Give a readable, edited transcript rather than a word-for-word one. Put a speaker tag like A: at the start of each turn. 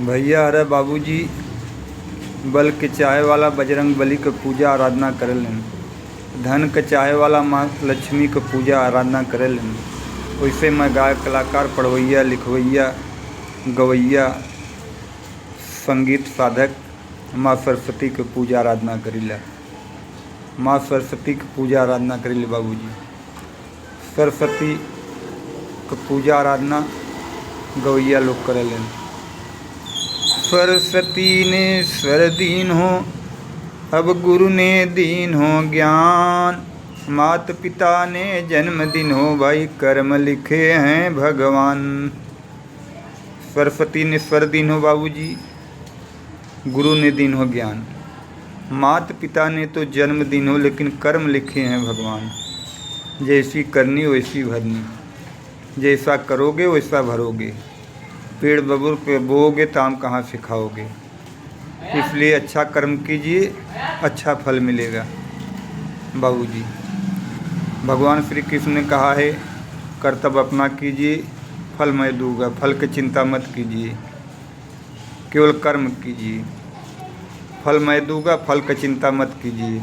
A: भैया अरे बाबूजी बल के चाहे वाला बजरंग बली के पूजा आराधना करेलन। धन के चाहे वाला माँ लक्ष्मी के पूजा आराधना करेलन। वैसे मैं गायक कलाकार पढ़वैया लिखवैया गवैया संगीत साधक माँ सरस्वती के पूजा आराधना करीला। माँ सरस्वती की पूजा आराधना करीले बाबूजी। सरस्वती के पूजा आराधना गवैया लोग करेलन। सरस्वती ने स्वर दीन हो, अब गुरु ने दीन हो ज्ञान। माता पिता ने जन्मदिन हो, भाई कर्म लिखे हैं भगवान। सरस्वती ने स्वर दीन हो बाबूजी, गुरु ने दीन हो ज्ञान। माता पिता ने तो जन्मदिन हो, लेकिन कर्म लिखे हैं भगवान। जैसी करनी वैसी भरनी, जैसा करोगे वैसा भरोगे। पेड़ बबूल पे बोओगे तो आम कहाँ से खाओगे। इसलिए अच्छा कर्म कीजिए, अच्छा फल मिलेगा बाबूजी। भगवान श्री कृष्ण ने कहा है कर्तव्य अपना कीजिए, फल मैं दूंगा। फल की चिंता मत कीजिए, केवल कर्म कीजिए। फल मैं दूंगा, फल की चिंता मत कीजिए।